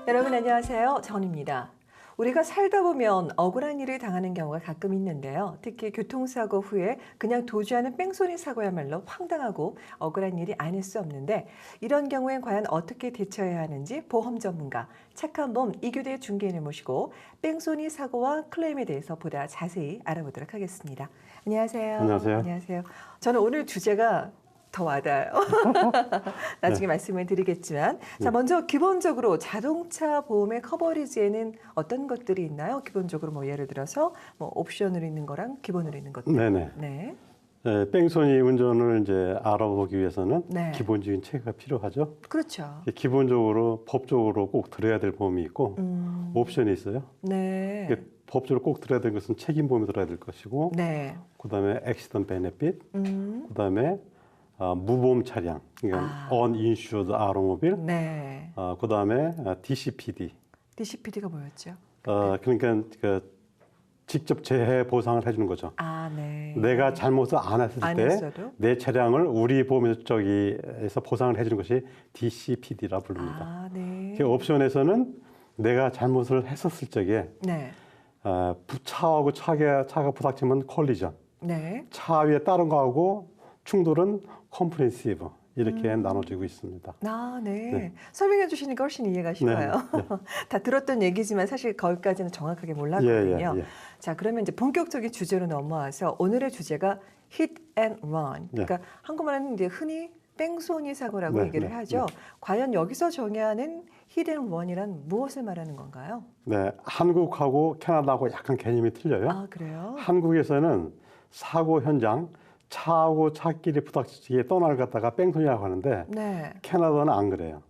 여러분 안녕하세요. 정입니다. 우리가 살다 보면 억울한 일을 당하는 경우가 가끔 있는데요. 특히 교통사고 후에 그냥 도주하는 뺑소니 사고야말로 황당하고 억울한 일이 아닐 수 없는데 이런 경우엔 과연 어떻게 대처해야 하는지 보험 전문가 착한보험 이규대 중개인을 모시고 뺑소니 사고와 클레임에 대해서 보다 자세히 알아보도록 하겠습니다. 안녕하세요. 안녕하세요. 안녕하세요. 저는 오늘 주제가 더 와닿아요. 나중에 말씀을 드리겠지만 자 먼저 기본적으로 자동차 보험의 커버리지에는 어떤 것들이 있나요? 기본적으로 뭐 예를 들어서 뭐 옵션으로 있는 거랑 기본으로 있는 것들. 네네. 네. 네, 뺑소니 운전을 이제 알아보기 위해서는 네. 기본적인 체크가 필요하죠. 그렇죠. 기본적으로 법적으로 꼭 들어야 될 보험이 있고 옵션이 있어요. 네. 이게 법적으로 꼭 들어야 될 것은 책임보험이 들어야 될 것이고, 네. 그다음에 액시던 베네핏, 그다음에 무보험 차량, 그러니까 uninsured automobile, 네. 그다음에 DCPD. DCPD가 뭐였죠? 그러니까 직접 재해 보상을 해주는 거죠. 아, 네. 내가 잘못을 안 했을 안 때 했어도? 내 차량을 우리 보험에서 보상을 해주는 것이 DCPD라 부릅니다. 아, 네. 그 옵션에서는 내가 잘못을 했었을 적에 네. 차하고 차가 부닥치면 콜리전, 네. 차 위에 다른 거하고 충돌은 컴프레hensive 이렇게 나눠지고 있습니다. 아, 네. 네. 설명해 주시니까 훨씬 이해가 쉬워요. 네, 다 들었던 얘기지만 사실 거기까지는 정확하게 몰랐거든요. 예. 자, 그러면 이제 본격적인 주제로 넘어와서 오늘의 주제가 hit and run. 그러니까 한국말로는 이제 흔히 뺑소니 사고라고 얘기를 하죠. 과연 여기서 정의하는 hit and run이란 무엇을 말하는 건가요? 네, 한국하고 캐나다하고 약간 개념이 틀려요. 아, 그래요? 한국에서는 사고 현장, 차하고 차끼리 부닥치게 떠날 갖다가 뺑소니라고 하는데 네. 캐나다는 안 그래요.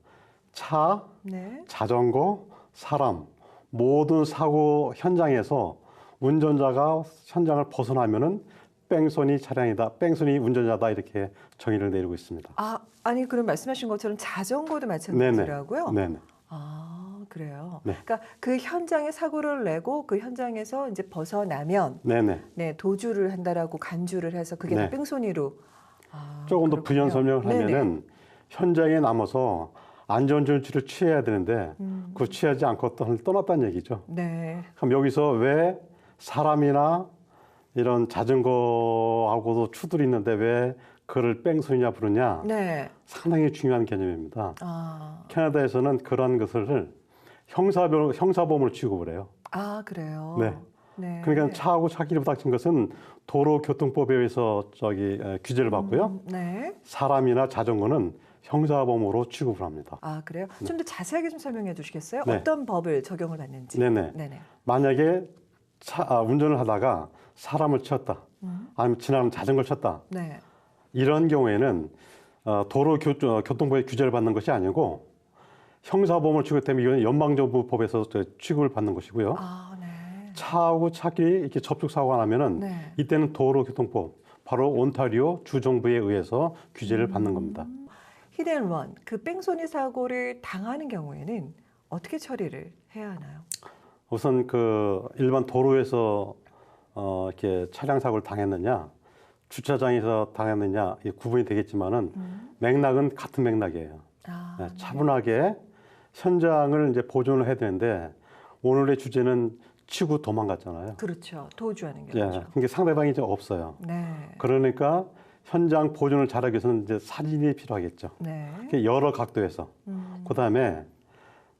차, 네. 자전거, 사람 모든 사고 현장에서 운전자가 현장을 벗어나면은 뺑소니 차량이다, 뺑소니 운전자다 이렇게 정의를 내리고 있습니다. 아, 아니 그럼 말씀하신 것처럼 자전거도 마찬가지라고요? 네네. 아, 그래요. 네. 그러니까 그 현장에 사고를 내고 그 현장에서 이제 벗어나면 네네. 네, 도주를 한다라고 간주를 해서 그게 다 네. 뺑소니로. 조금 더 부연 설명을 네네. 하면은 현장에 남아서 안전조치를 취해야 되는데 그 취하지 않고 떠났다는 얘기죠. 네. 그럼 여기서 왜 사람이나 이런 자전거하고도 추들이 있는데 왜 그를 뺑소니냐 부르냐? 네. 상당히 중요한 개념입니다. 아, 캐나다에서는 그러한 것을 형사보험으로 취급을 해요. 아 그래요. 네. 네. 그러니까 차하고 차끼리 부닥친 것은 도로교통법에 의해서 규제를 받고요. 네. 사람이나 자전거는 형사보험으로 취급을 합니다. 아 그래요. 좀 더 자세하게 좀 설명해 주시겠어요? 네. 어떤 법을 적용을 받는지. 네네. 네네. 만약에 운전을 하다가 사람을 쳤다, 아니면 지나가는 자전거를 쳤다, 네. 이런 경우에는 도로교통법의 규제를 받는 것이 아니고 형사보험을 취급되면 이건 연방정부법에서 취급을 받는 것이고요. 아 네. 차하고 차끼리 이렇게 접촉 사고가 나면은 네. 이때는 도로교통법, 바로 온타리오 주정부에 의해서 규제를 받는 겁니다. hit and run 그 뺑소니 사고를 당하는 경우에는 어떻게 처리를 해야 하나요? 우선 일반 도로에서 이렇게 차량 사고를 당했느냐, 주차장에서 당했느냐 이게 구분이 되겠지만은 맥락은 같은 맥락이에요. 아, 네, 차분하게 현장을 이제 보존을 해야 되는데 오늘의 주제는 치고 도망갔잖아요. 그렇죠. 도주하는 예, 경우죠. 그게 상대방이 이제 없어요. 네. 그러니까 현장 보존을 잘하기 위해서는 이제 사진이 필요하겠죠. 네. 여러 각도에서. 그다음에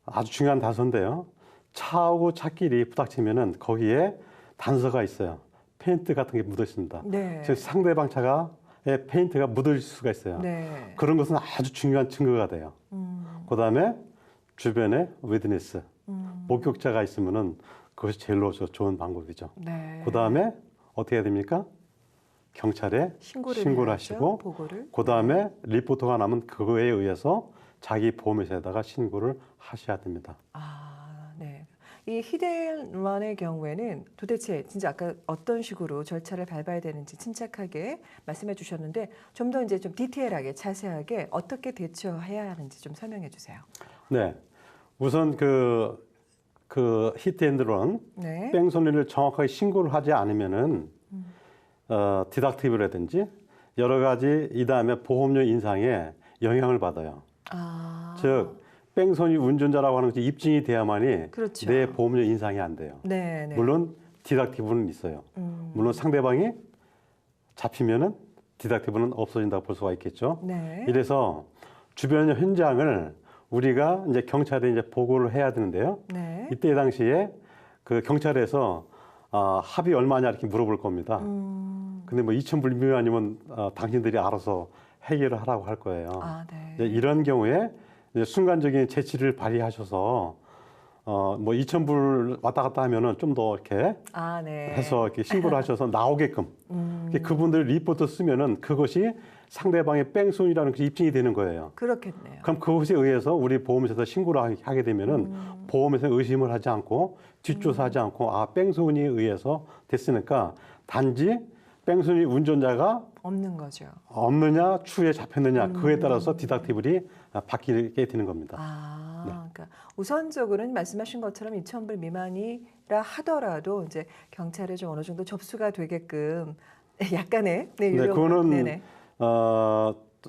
아주 중요한 단서인데요. 차하고 차끼리 부닥치면은 거기에 단서가 있어요. 페인트 같은 게 묻어 있습니다. 네. 즉 상대방 차가에 페인트가 묻을 수가 있어요. 네. 그런 것은 아주 중요한 증거가 돼요. 그다음에 주변에 위트니스, 목격자가 있으면은 그것이 제일로 좋은 방법이죠. 네. 그다음에 어떻게 해야 됩니까? 경찰에 신고를 해야죠, 하시고, 보고를. 그다음에 리포터가 나면 그거에 의해서 자기 보험회사에다가 신고를 하셔야 됩니다. 아, 네. 이 히든런의 경우에는 도대체 진짜 아까 어떤 식으로 절차를 밟아야 되는지 침착하게 말씀해 주셨는데 좀 더 이제 좀 디테일하게 자세하게 어떻게 대처해야 하는지 좀 설명해 주세요. 네, 우선 히트앤드런 네. 뺑소니를 정확하게 신고를 하지 않으면은 디덕티브라든지 여러 가지 이 다음에 보험료 인상에 영향을 받아요. 아. 즉 뺑소니 운전자라고 하는 것이 입증이 돼야만이 그렇죠. 내 보험료 인상이 안 돼요. 네, 네. 물론 디덕티브는 있어요. 물론 상대방이 잡히면은 디덕티브는 없어진다고 볼 수가 있겠죠. 네. 이래서 주변 현장을 우리가 이제 경찰에 이제 보고를 해야 되는데요. 네. 이때 당시에 그 경찰에서 합의 얼마냐 이렇게 물어볼 겁니다. 근데 뭐 2,000불 미만이면 당신들이 알아서 해결을 하라고 할 거예요. 아, 네. 이제 이런 경우에 이제 순간적인 재치를 발휘하셔서 뭐 2,000불 왔다 갔다 하면은 좀 더 이렇게 아, 네. 해서 이렇게 신고를 하셔서 나오게끔 그분들 리포트 쓰면은 그것이 상대방의 뺑소니라는 것이 입증이 되는 거예요. 그렇겠네요. 그럼 그것에 의해서 우리 보험회사에서 신고를 하게 되면은 보험회사 의심을 하지 않고 뒷조사하지 않고 뺑소니에 의해서 됐으니까 단지 뺑소니 운전자가 없는 거죠. 없느냐 추후에 잡혔느냐 그에 따라서 디덕티블이 바뀌게 되는 겁니다. 그러니까 우선적으로는 말씀하신 것처럼 2,000불 미만이라 하더라도 이제 경찰에 좀 어느 정도 접수가 되게끔 약간의 네, 유료. 그거는 네네.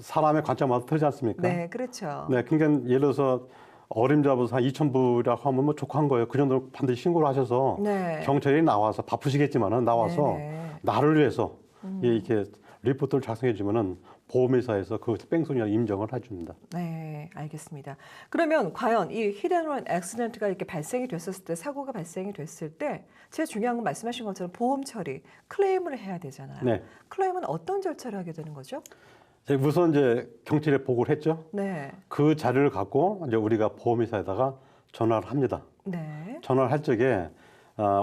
사람의 관점마다 틀리지 않습니까? 네, 그렇죠. 네, 그러니까 예를 들어서 어림잡아서 한 2,000불이라고 하면 뭐 족한 거예요. 그 정도로 반드시 신고를 하셔서 네. 경찰이 나와서 바쁘시겠지만은 나와서 네네. 나를 위해서 이렇게 리포트를 작성해 주면은 보험회사에서 그것을 뺑소니를 인정을 해줍니다. 네, 알겠습니다. 그러면 과연 이 히든런 액시던트가 이렇게 발생이 됐었을 때, 사고가 발생이 됐을 때, 제일 중요한 건 말씀하신 것처럼 보험 처리, 클레임을 해야 되잖아요. 네. 클레임은 어떤 절차를 하게 되는 거죠? 우선 이제 경찰에 보고를 했죠. 네, 그 자료를 갖고 이제 우리가 보험회사에다가 전화를 합니다. 네, 전화를 할 적에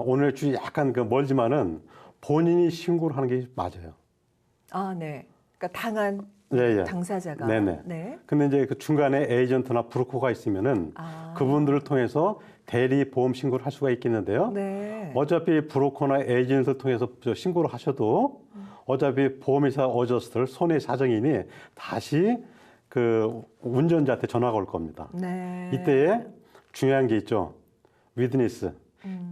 오늘 주위 약간 그 멀지만은 본인이 신고를 하는 게 맞아요. 아, 네. 그러니까 당한 예, 예. 당사자가. 네네. 네. 근데 이제 그 중간에 에이전트나 브로커가 있으면은 그분들을 통해서 대리 보험 신고를 할 수가 있겠는데요. 네. 어차피 브로커나 에이전트를 통해서 신고를 하셔도 어차피 보험회사 어저스트를 손해 사정이니 다시 그 운전자한테 전화가 올 겁니다. 네. 이때에 중요한 게 있죠. 위드니스.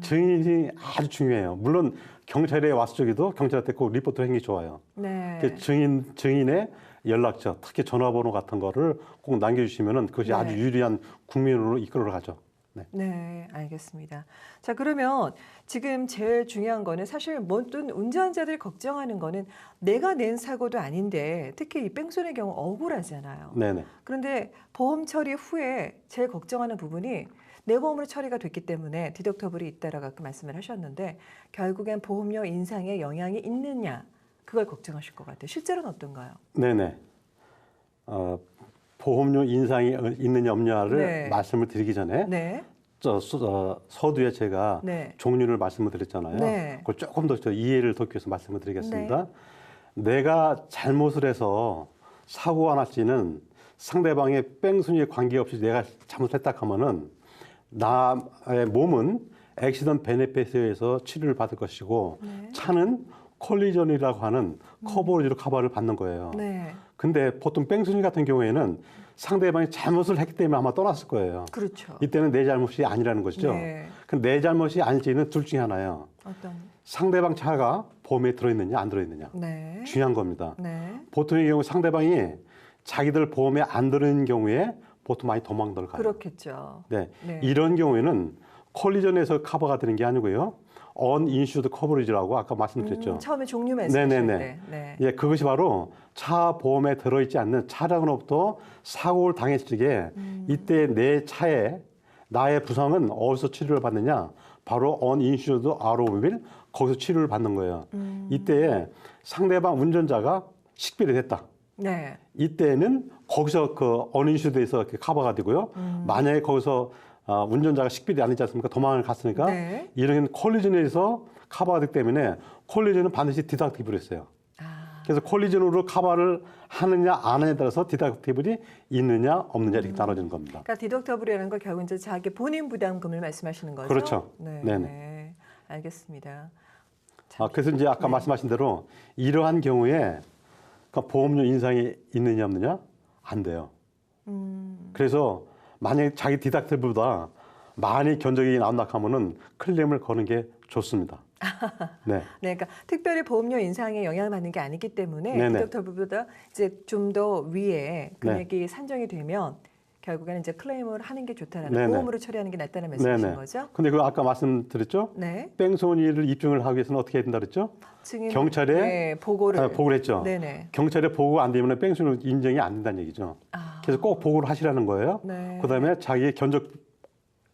증인이 아주 중요해요. 물론 경찰에 왔을 적에도 경찰한테 꼭 리포트 하는 게 좋아요. 네. 그 증인의 연락처, 특히 전화번호 같은 거를 꼭 남겨주시면은 그것이 네. 아주 유리한 국민으로 이끌어 가죠. 네. 네, 알겠습니다. 자, 그러면 지금 제일 중요한 거는 사실 모든 운전자들이 걱정하는 거는 내가 낸 사고도 아닌데 특히 이 뺑소니의 경우 억울하잖아요. 네네. 그런데 보험 처리 후에 제일 걱정하는 부분이 내 보험으로 처리가 됐기 때문에 디덕터블이 있다라고 아까 말씀을 하셨는데 결국엔 보험료 인상에 영향이 있느냐 그걸 걱정하실 것 같아요. 실제로는 어떤가요? 네네. 보험료 인상이 있느냐 없느냐를 네. 말씀을 드리기 전에 네, 서두에 제가 네. 종류를 말씀을 드렸잖아요. 네. 그걸 조금 더 이해를 돕기 위해서 말씀을 드리겠습니다. 내가 잘못을 해서 사고가 났지는 상대방의 뺑소니에 관계없이 내가 잘못했다 하면은 나의 몸은 액시던 베네핏에 의해서 치료를 받을 것이고 차는 콜리전이라고 하는 커버리지로 커버를 받는 거예요. 네, 근데 보통 뺑소니 같은 경우에는 상대방이 잘못을 했기 때문에 아마 떠났을 거예요. 그렇죠. 이때는 내 잘못이 아니라는 것이죠. 네. 근데 내 잘못이 아닐지는 둘 중에 하나예요. 어떤? 상대방 차가 보험에 들어있느냐 안 들어있느냐. 네, 중요한 겁니다. 네. 보통의 경우 상대방이 자기들 보험에 안 들어있는 경우에 보통 많이 도망들 가요. 그렇겠죠. 네. 네. 이런 경우에는 콜리전에서 커버가 되는 게 아니고요. uninsured coverage라고 아까 말씀드렸죠. 처음에 종류 말씀하실 네네네. 때. 네. 예, 그것이 바로 차 보험에 들어있지 않는 차량으로부터 사고를 당했을 적에 이때 내 차에 나의 부상은 어디서 치료를 받느냐? 바로 uninsured automobile 거기서 치료를 받는 거예요. 이때에 상대방 운전자가 식별이 됐다. 네. 이때는 거기서 그 uninsured에서 이렇게 커버가 되고요. 만약에 거기서 운전자가 식별이 아니지 않습니까? 도망을 갔으니까 네. 이런 콜리전에서 커버가 되기 때문에 콜리전은 반드시 디덕티브를 했어요. 그래서 콜리전으로 커버를 하느냐 안 하느냐에 따라서 디덕티블이 있느냐 없느냐 이렇게 나눠지는 겁니다. 그러니까 디덕터블이라는 걸 결국 이제 자기 본인 부담금을 말씀하시는 거죠? 그렇죠. 네. 네네. 네. 알겠습니다. 그래서 이제 아까 네. 말씀하신 대로 이러한 경우에 그러니까 보험료 인상이 있느냐 없느냐 안 돼요. 그래서 만약에 자기 디덕티블보다 많이 견적이 나온다 하면은 클레임을 거는 게 좋습니다. 네. 네, 그러니까 특별히 보험료 인상에 영향을 받는 게 아니기 때문에 네네. 디덕터블보다 이제 좀 더 위에 금액이 산정이 되면 결국에는 이제 클레임을 하는 게 좋다라는 네네. 보험으로 처리하는 게 낫다는 말씀이신 네네. 거죠? 근데 그 아까 말씀드렸죠? 네. 뺑소니를 입증을 하기 위해서는 어떻게 해야 된다 그랬죠? 증인 경찰에 네, 보고를 보고를 했죠. 네네. 경찰에 보고가 안 되면 뺑소니 인정이 안 된다는 얘기죠. 아, 그래서 꼭 보고를 하시라는 거예요. 네. 그다음에 자기의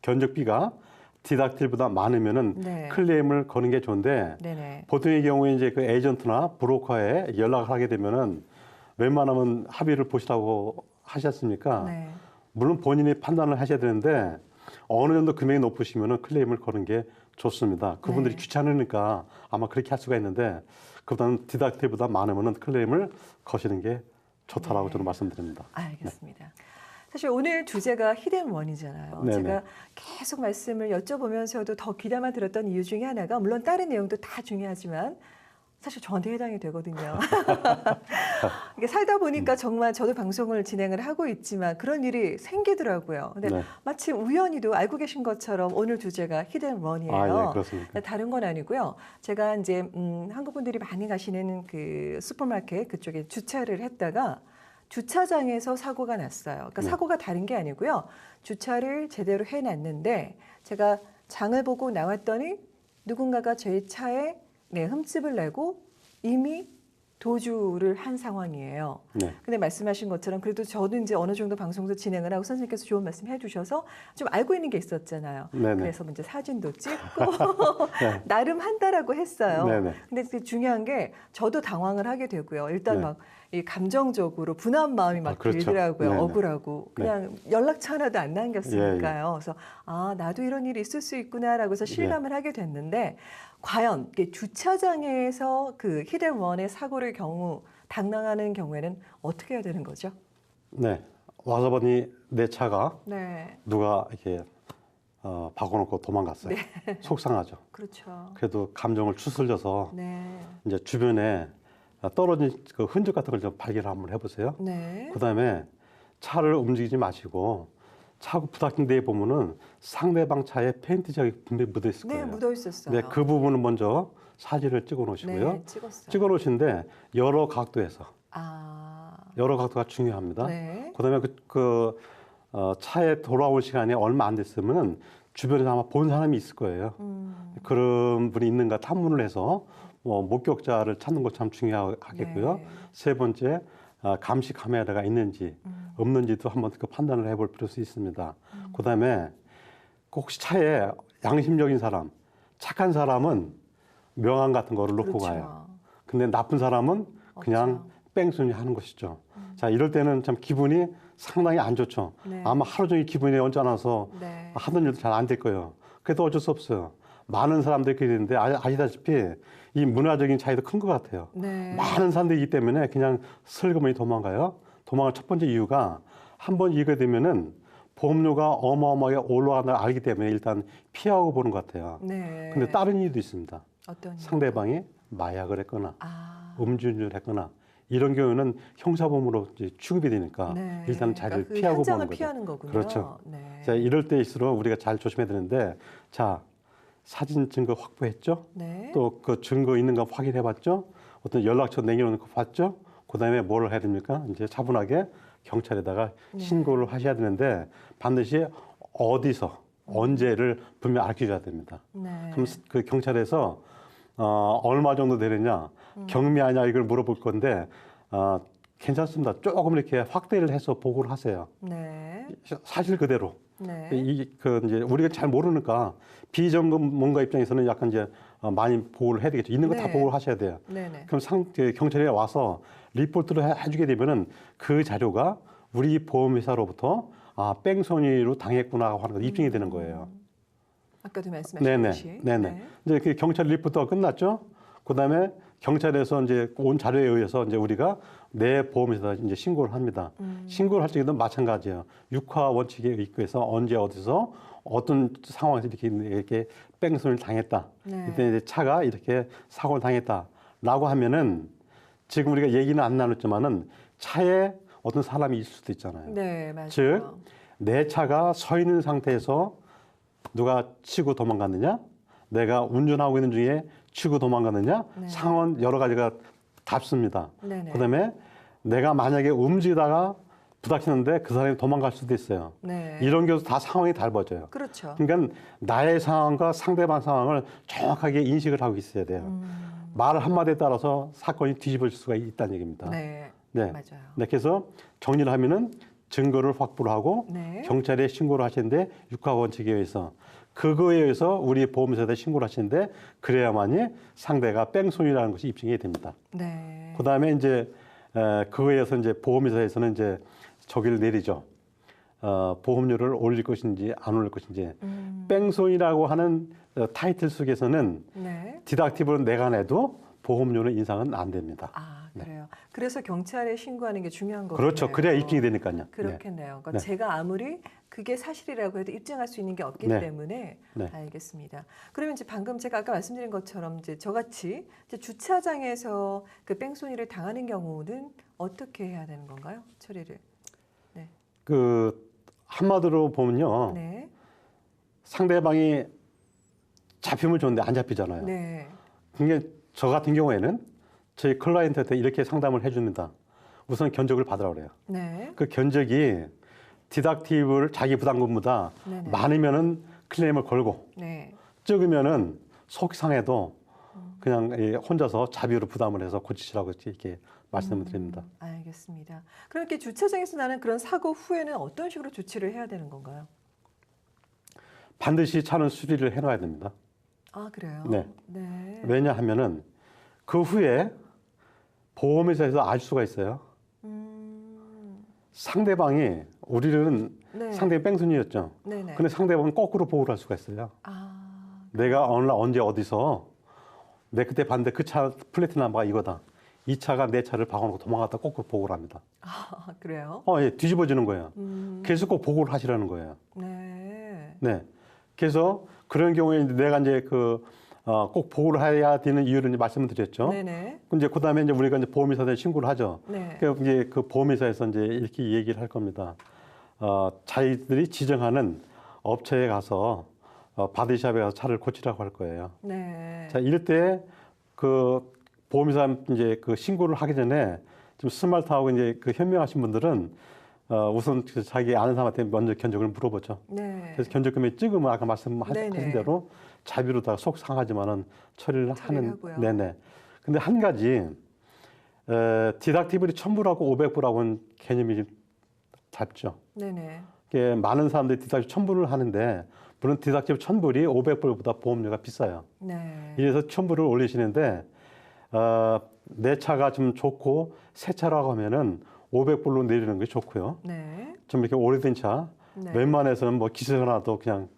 견적비가 디닥틸보다 많으면은 네. 클레임을 거는 게 좋은데 네네. 보통의 경우에 이제 그 에이전트나 브로커에 연락을 하게 되면은 웬만하면 합의를 보시라고 하셨습니까? 네. 물론 본인이 판단을 하셔야 되는데 어느 정도 금액이 높으시면은 클레임을 거는 게 좋습니다. 그분들이 네. 귀찮으니까 아마 그렇게 할 수가 있는데 그보다는 디닥틸보다 많으면은 클레임을 거시는 게 좋다라고 네. 저는 말씀드립니다. 알겠습니다. 사실 오늘 주제가 히든원이잖아요. 네네. 제가 계속 말씀을 여쭤보면서도 더 귀담아 들었던 이유 중에 하나가 물론 다른 내용도 다 중요하지만 사실 저한테 해당이 되거든요. 이게 살다 보니까 정말 저도 방송을 진행을 하고 있지만 그런 일이 생기더라고요. 근데 네. 마치 우연히도 알고 계신 것처럼 오늘 주제가 히든원이에요. 아, 예, 그렇습니까? 다른 건 아니고요. 제가 이제 한국 분들이 많이 가시는 그 슈퍼마켓 그쪽에 주차를 했다가 주차장에서 사고가 났어요. 그러니까 네. 사고가 다른 게 아니고요. 주차를 제대로 해놨는데 제가 장을 보고 나왔더니 누군가가 제 차에 흠집을 내고 이미 도주를 한 상황이에요. 네. 근데 말씀하신 것처럼 그래도 저도 이제 어느 정도 방송도 진행을 하고 선생님께서 좋은 말씀 해주셔서 좀 알고 있는 게 있었잖아요. 네네. 그래서 이제 사진도 찍고 네. 나름 한다라고 했어요. 네네. 근데 그 중요한 게 저도 당황을 하게 되고요. 일단 네. 막 이 감정적으로 분한 마음이 막 그렇죠. 들더라고요. 네네. 억울하고 그냥 연락처 하나도 안 남겼으니까요. 예, 그래서 아 나도 이런 일이 있을 수 있구나라고 해서 실감을 하게 됐는데 과연 이게 주차장에서 그 히든원의 사고를 당당하는 경우에는 어떻게 해야 되는 거죠? 네. 와서 보니 내 차가 네, 누가 이렇게 바꿔놓고 도망갔어요. 속상하죠. 그렇죠. 그래도 감정을 추스려서 네, 이제 주변에 떨어진 그 흔적 같은 걸 좀 발견을 한번 해보세요. 네, 그다음에 차를 움직이지 마시고 차고 부닥친 데에 보면은 상대방 차에 페인트 자국이 분명히 묻어 있을 네, 거예요. 묻어 있었어요. 네, 그 부분은 먼저 사진을 찍어 놓으시고요. 네, 찍었어요. 찍어 놓으신데 여러 각도에서 아, 여러 각도가 중요합니다. 네, 그다음에 차에 돌아올 시간이 얼마 안 됐으면은 주변에서 아마 본 사람이 있을 거예요. 그런 분이 있는가 탐문을 해서 목격자를 찾는 것 참 중요하겠고요. 네. 세 번째, 감시 카메라가 있는지 없는지도 한번 그 판단을 해볼 필요가 있습니다. 그다음에 혹시 차에 양심적인 사람, 착한 사람은 명함 같은 거를 놓고 그렇죠. 가요. 근데 나쁜 사람은 그냥 없죠. 뺑소니 하는 것이죠. 자, 이럴 때는 참 기분이 상당히 안 좋죠. 네. 아마 하루 종일 기분이 언짢아서 네. 하던 일도 잘 안 될 거예요. 그래도 어쩔 수 없어요. 많은 사람들이 그렇게 되는데 아시다시피 이 문화적인 차이도 큰 것 같아요. 네. 많은 사람들이기 때문에 그냥 슬그머니 도망가요. 도망갈 첫 번째 이유가 한번 이게 되면은 보험료가 어마어마하게 올라간다는 걸 알기 때문에 일단 피하고 보는 것 같아요. 네. 근데 다른 이유도 있습니다. 어떤 상대방이 마약을 했거나 아, 음주운전을 했거나 이런 경우는 형사보험으로 이제 취급이 되니까 네. 일단 자리를 그러니까 그 피하고 현장을 보는 거죠. 피하는 거군요. 그렇죠. 네. 자, 이럴 때일수록 우리가 잘 조심해야 되는데, 자, 사진 증거 확보했죠? 네. 또 그 증거 있는가 확인해봤죠? 어떤 연락처 남겨놓은 거 봤죠? 그 다음에 뭘 해야 됩니까? 이제 차분하게 경찰에다가 네. 신고를 하셔야 되는데 반드시 어디서 언제를 분명히 알려줘야 됩니다. 네. 그럼 그 경찰에서 얼마 정도 되느냐, 경미하냐 이걸 물어볼 건데 괜찮습니다. 조금 이렇게 확대를 해서 보고를 하세요. 네. 사실 그대로. 네. 이제 우리가 잘 모르니까 비전문가 입장에서는 약간 이제 많이 보고를 해야 되겠죠. 있는 거 다 네. 보고를 하셔야 돼요. 네네. 그럼 경찰에 와서 리포트를 해주게 되면은 그 자료가 우리 보험회사로부터 뺑소니로 당했구나 하는 거 입증이 되는 거예요. 아까도 말씀하신 네네, 것이. 네네. 네. 이제 그 경찰 리포트가 끝났죠. 그다음에 경찰에서 이제 온 자료에 의해서 이제 우리가 내 보험회사에 이제 신고를 합니다. 신고를 할 적에도 마찬가지예요. 육하 원칙에 의거해서 언제 어디서 어떤 상황에서 이렇게 뺑소니를 당했다. 네. 이때 이제 차가 이렇게 사고를 당했다라고 하면은 지금 우리가 얘기는 안 나눴지만은 차에 어떤 사람이 있을 수도 있잖아요. 네, 맞아요. 즉, 내 차가 서 있는 상태에서 누가 치고 도망갔느냐? 내가 운전하고 있는 중에 치고 도망갔느냐? 네. 상황 여러 가지가 답습니다. 네네. 그다음에 내가 만약에 움직이다가 부닥치는데 그 사람이 도망갈 수도 있어요. 네. 이런 경우도 다 상황이 달라져요. 그렇죠. 그러니까 나의 상황과 상대방 상황을 정확하게 인식을 하고 있어야 돼요. 말 한마디에 따라서 사건이 뒤집어질 수가 있다는 얘기입니다. 네. 네. 맞아요. 네, 그래서 정리를 하면은 증거를 확보를 하고 네. 경찰에 신고를 하시는데 육하 원칙에 의해서 그거에 의해서 우리 보험사에 신고를 하시는데 그래야만이 상대가 뺑소니라는 것이 입증이 됩니다. 네. 그다음에 이제 그거에 의해서 이제 보험회사에서는 이제 저기를 내리죠. 보험료를 올릴 것인지 안 올릴 것인지. 뺑소니라고 하는 타이틀 속에서는 네. 디덕티브는 내가 내도 보험료는 인상은 안 됩니다. 아, 그래요. 그래서 경찰에 신고하는 게 중요한 거군요. 그렇죠. 그래야 입증이 되니까요. 그렇겠네요. 그러니까 네. 제가 아무리 그게 사실이라고 해도 입증할 수 있는 게 없기 네. 때문에 네. 알겠습니다. 그러면 이제 방금 제가 아까 말씀드린 것처럼 이제 저같이 이제 주차장에서 그 뺑소니를 당하는 경우는 어떻게 해야 되는 건가요? 처리를. 그 한마디로 보면요. 네. 상대방이 잡히면 좋은데 안 잡히잖아요. 네. 그게 저 같은 경우에는 저희 클라이언트한테 이렇게 상담을 해줍니다. 우선 견적을 받으라고 그래요. 네. 그 견적이 디덕티브를 자기 부담금보다 네네. 많으면은 클레임을 걸고 네. 적으면은 속 상해도 그냥 혼자서 자비로 부담을 해서 고치시라고 이렇게 말씀을 드립니다. 알겠습니다. 그럼 이렇게 주차장에서 나는 그런 사고 후에는 어떤 식으로 조치를 해야 되는 건가요? 반드시 차는 수리를 해놔야 됩니다. 아, 그래요? 네. 네. 왜냐하면은 그 후에 보험회사에서 알 수가 있어요. 상대방이 우리는 네. 상대방이 뺑소니였죠. 네네. 근데 상대방은 거꾸로 보호를 할 수가 있어요. 아, 내가 어느 날 언제 어디서 내 그때 봤는데 그 차 플레이트 넘버가 이거다. 이 차가 내 차를 박아놓고 도망갔다 거꾸로 보고를 합니다. 아, 그래요? 예, 뒤집어지는 거예요. 그래서 꼭 보고를 하시라는 거예요. 네. 네. 그래서 그런 경우에 이제 내가 이제 꼭 보고를 해야 되는 이유를 이제 말씀을 드렸죠. 네네. 이제 그다음에 이제 우리가 이제 보험회사에 신고를 하죠. 네. 그러니까 이제 그 보험회사에서 이제 이렇게 얘기를 할 겁니다. 자기들이 지정하는 업체에 가서 바디샵에 가서 차를 고치라고 할 거예요. 네. 자, 이럴 때 그 보험회사 이제 그 신고를 하기 전에 좀 스마트하고 이제 그 현명하신 분들은 우선 그 자기 아는 사람한테 먼저 견적을 물어보죠. 네. 그래서 견적금액 찍으면 아까 말씀하신 네네. 대로 자비로 다 속 상하지만은 처리를 하는. 하고요. 네네. 근데 한 가지 디덕티블이 1,000불하고 500불하고는 개념이 좀 짧죠. 네네. 이게 많은 사람들이 디덕티블 1,000불을 하는데 물론 디덕티블 1,000불이 500불보다 보험료가 비싸요. 네. 이래서 1,000불을 올리시는데 내 차가 좀 좋고 새 차라고 하면은 500불로 내리는 게 좋고요. 네. 좀 이렇게 오래된 차, 네. 웬만해서는 뭐 기스가 나도 그냥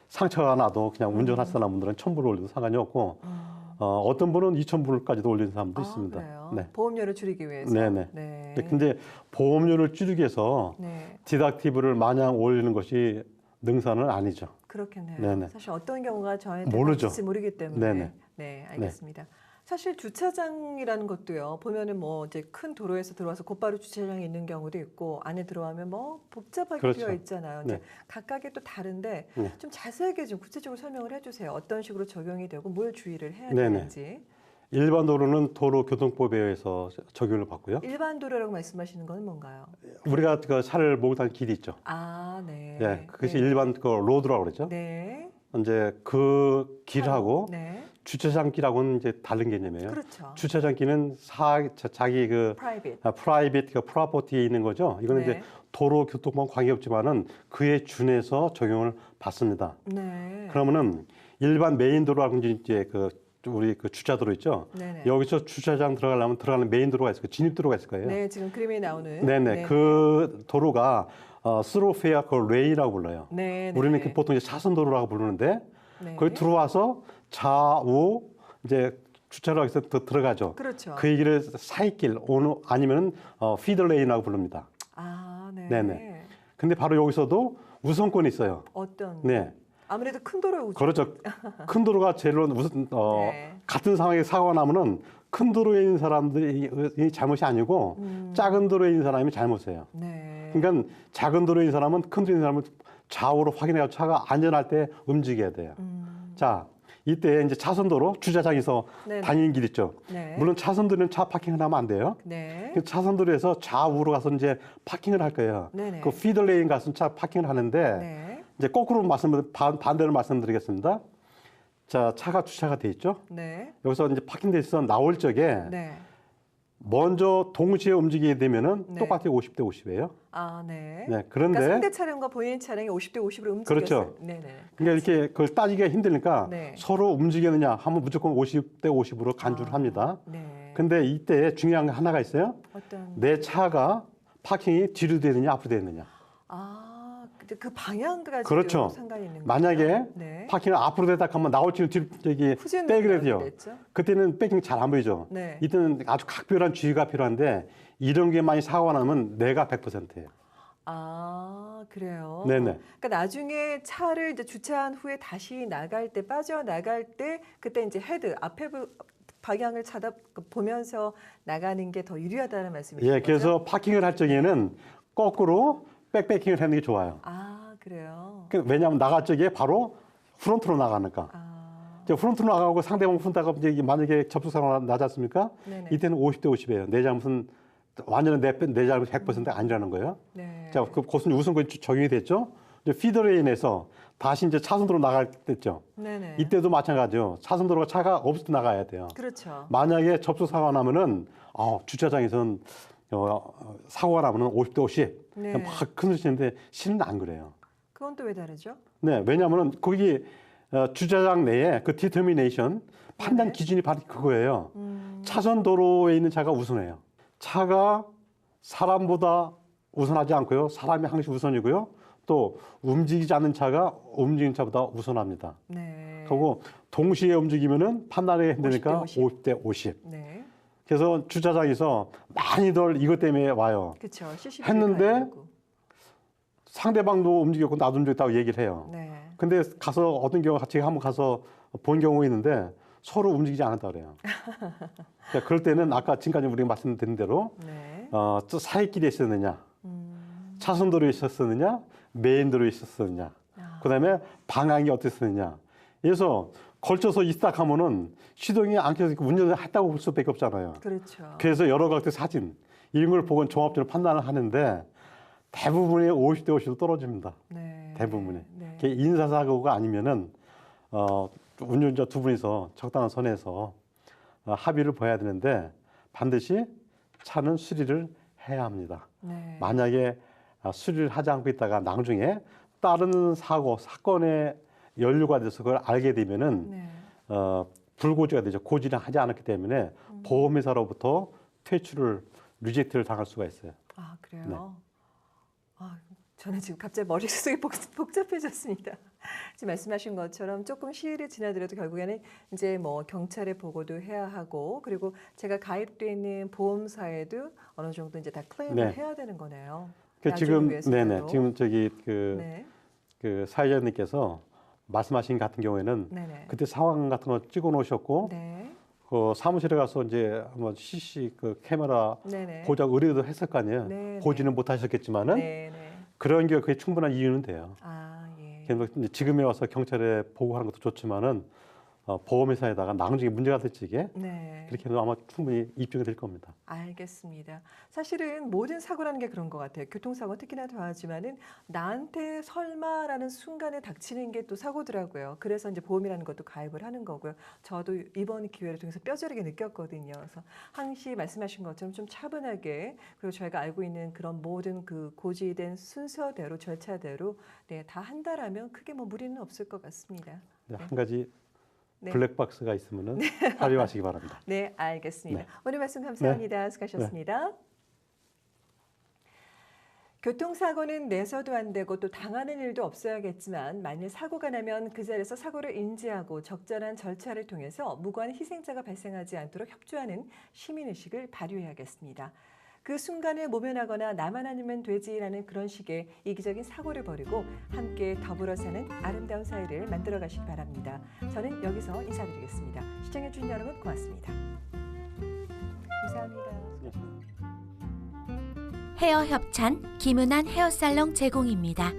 상처가 나도 그냥 운전하시는 분들은 1,000불 올려도 상관이 없고 어떤 분은 2,000불까지도 올리는 사람도 있습니다. 그래요? 네. 보험료를 줄이기 위해서. 네네. 네. 근데 보험료를 줄이기 위해서 네. 디덕티브를 마냥 올리는 것이 능사는 아니죠. 그렇겠네요. 네네. 사실 어떤 경우가 저한테 모르죠. 맞을지 모르기 때문에. 네네. 네, 알겠습니다. 사실 주차장이라는 것도요. 보면은 뭐 이제 큰 도로에서 들어와서 곧바로 주차장에 있는 경우도 있고 안에 들어가면 뭐 복잡하게 그렇죠. 되어 있잖아요. 이제 네. 각각이 또 다른데 네. 좀 자세하게 좀 구체적으로 설명을 해주세요. 어떤 식으로 적용이 되고 뭘 주의를 해야 네네. 되는지. 일반 도로는 도로교통법에 의해서 적용을 받고요. 일반 도로라고 말씀하시는 건 뭔가요? 우리가 그 차를 몰고 다니는 길이 있죠. 아, 네. 예, 그것이 네. 일반 그 로드라고 그러죠. 네. 이제 그 길하고 네. 주차장 길하고는 이제 다른 개념이에요. 그렇죠. 주차장 길은 자기 그 프라이빗. 프라이빗 그 프로퍼티에 있는 거죠. 이거는 네. 이제 도로교통법 관계없지만은 그에 준해서 적용을 받습니다. 네. 그러면은 일반 메인 도로라고 이제 그 우리 그 주차도로 있죠. 네네. 여기서 주차장 들어가려면 들어가는 메인 도로가 있을 거예요. 진입 도로가 있을 거예요. 네, 지금 그림에 나오는. 네네. 그 도로가 스로페어 그 레이라고 불러요. 네. 우리는 네. 보통 이제 차선 도로라고 부르는데 네. 거기 들어와서 좌우 이제 주차로 해서 들어가죠. 그렇죠. 그 얘기를 사이길 아니면 피드 레인이라고 부릅니다. 아, 네. 네네. 근데 바로 여기서도 우선권이 있어요. 어떤? 네. 아무래도 큰 도로에 오죠. 그렇죠. 큰 도로가 제일 우선 네. 같은 상황에 사고가 나면은 큰 도로에 있는 사람들이 잘못이 아니고 작은 도로에 있는 사람이 잘못이에요. 네. 그러니까 작은 도로에 있는 사람은 큰 도로에 있는 사람을 좌우로 확인해서 차가 안전할 때 움직여야 돼요. 자, 이때 이제 차선도로 주차장에서 네네. 다니는 길 있죠. 네. 물론 차선도로는 차 파킹을 하면 안 돼요. 네. 그 차선도로에서 좌우로 가서 이제 파킹을 할 거예요. 네네. 그 피더 레인 가서 차 파킹을 하는데 네. 이제 거꾸로 반대로 말씀드리겠습니다. 자, 차가 주차가 돼 있죠. 네. 여기서 이제 파킹돼 있어 나올 적에 네. 먼저 동시에 움직이게 되면은 네. 똑같이 50대 50이에요. 아, 네. 네, 그러니까 그런데 상대 차량과 본인 차량이 50대 50으로 움직였어요. 그렇죠. 네네. 그러니까 이렇게 그걸 따지기가 힘드니까 네. 서로 움직이느냐 하면 무조건 50대 50으로 간주를 합니다. 네. 근데 이때 중요한 게 하나가 있어요. 어떤 내 차가 파킹이 뒤로 되느냐 앞으로 되느냐. 근데 그 방향까지도 그렇죠. 상관이 있는 거죠. 만약에 네. 파킹을 앞으로 되다 하면 나올 지는 뒤로 저기 후진 백을 해요. 됐죠? 그때는 백이 잘 안 보이죠. 네. 이때는 아주 각별한 주의가 필요한데 이런 게 많이 사고가 나면 내가 100%예요. 그래요. 네네. 그러니까 나중에 차를 이제 주차한 후에 다시 나갈 때 빠져나갈 때 그때 이제 헤드 앞에 방향을 보면서 나가는 게 더 유리하다는 말씀이신 예, 거죠? 그래서 파킹을 할 적에는 거꾸로 백패킹을 하는 게 좋아요. 그래요. 왜냐하면 나갈 적에 바로 프론트로 나가니까. 이제 프론트로 나가고 상대방 프론트가 이제 만약에 접촉사고가 나지 않습니까? 네네. 이때는 50대 50이에요. 내 잘못은 완전히 내 잘못 100%가 아니라는 거예요. 네. 자, 그것은 우선 적용이 됐죠. 이제 피더레인에서 다시 이제 차선도로 나갈 때죠. 네네. 이때도 마찬가지죠. 차선도로가 차가 없을 때 나가야 돼요. 그렇죠. 만약에 접촉사고가 나면은 주차장에서는 사고가 나면은 50대 50. 네. 막 큰 소리 치는데 실은 안 그래요. 그건 또 왜 다르죠? 네, 왜냐하면은 거기 주차장 내에 그 디터미네이션 판단 네. 기준이 바로 그거예요. 차선 도로에 있는 차가 우선해요. 차가 사람보다 우선하지 않고요. 사람이 항상 우선이고요. 또 움직이지 않는 차가 움직이는 차보다 우선합니다. 네. 그리고 동시에 움직이면은 판단하기 힘드니까 50대 50대 50. 네. 그래서 주차장에서 많이들 이것 때문에 와요. 그렇죠. 했는데 상대방도 움직였고 나도 움직였다고 얘기를 해요. 네. 근데 가서 어떤 경우 같이 한번 가서 본 경우 있는데 서로 움직이지 않았다 그래요. 그러니까 그럴 때는 아까 지금까지 우리가 말씀드린 대로 네. 저 사이길에 있었느냐, 차선도로에 있었느냐, 메인도로에 있었느냐, 그다음에 방향이 어땠느냐. 그래서 걸쳐서 있다 하면은 시동이 안 켜서 운전을 했다고 볼 수밖에 없잖아요. 그렇죠. 그래서 여러 가지 사진 이런 걸 보고 종합적으로 판단을 하는데 대부분의 50대 50도 떨어집니다. 네. 대부분이. 네. 인사사고가 아니면은 운전자 두 분이서 적당한 선에서 합의를 봐야 되는데 반드시 차는 수리를 해야 합니다. 네. 만약에 수리를 하지 않고 있다가 나중에 다른 사건에 연루가 돼서 그걸 알게 되면은 네. 불고지가 되죠. 고지를 하지 않았기 때문에 보험회사로부터 퇴출을 리젝트를 당할 수가 있어요. 그래요? 네. 저는 지금 갑자기 머릿속이 복잡해졌습니다. 지금 말씀하신 것처럼 조금 시일이 지나더라도 결국에는 이제 뭐 경찰에 보고도 해야 하고 그리고 제가 가입돼 있는 보험사에도 어느 정도 이제 다 클레임을 네. 해야 되는 거네요. 지금 위해서라도. 네네 지금 저기 네. 그 사회자님께서 말씀하신 같은 경우에는 네네. 그때 상황 같은 거 찍어 놓으셨고 네. 그 사무실에 가서 이제 한번 CC 그 카메라 네네. 보자고 의뢰도 했을 거 아니에요. 네, 보지는 못하셨겠지만은 네네. 그런 게 그게 충분한 이유는 돼요. 예. 그래서 이제 지금에 와서 경찰에 보고하는 것도 좋지만은 보험회사에다가 나중에 문제가 될 적에 네. 그렇게 해도 아마 충분히 입증이 될 겁니다. 알겠습니다. 사실은 모든 사고라는 게 그런 것 같아요. 교통사고 특히나 더하지만은 나한테 설마라는 순간에 닥치는 게 또 사고더라고요. 그래서 이제 보험이라는 것도 가입을 하는 거고요. 저도 이번 기회를 통해서 뼈저리게 느꼈거든요. 그래서 항시 말씀하신 것처럼 좀 차분하게 그리고 저희가 알고 있는 그런 모든 그 고지된 순서대로 절차대로 네, 다 한다라면 크게 뭐 무리는 없을 것 같습니다. 네, 한 가지 네. 블랙박스가 있으면은 활용하시기 바랍니다. 네, 알겠습니다. 네. 오늘 말씀 감사합니다. 수고하셨습니다. 교통사고는 내서도 안 되고 또 당하는 일도 없어야겠지만 만일 사고가 나면 그 자리에서 사고를 인지하고 적절한 절차를 통해서 무고한 희생자가 발생하지 않도록 협조하는 시민의식을 발휘해야겠습니다. 그 순간을 모면하거나 나만 아니면 되지라는 그런 식의 이기적인 사고를 버리고 함께 더불어 사는 아름다운 사회를 만들어 가시기 바랍니다. 저는 여기서 인사드리겠습니다. 시청해 주신 여러분 고맙습니다. 감사합니다. 헤어 협찬 김은한 헤어살롱 제공입니다.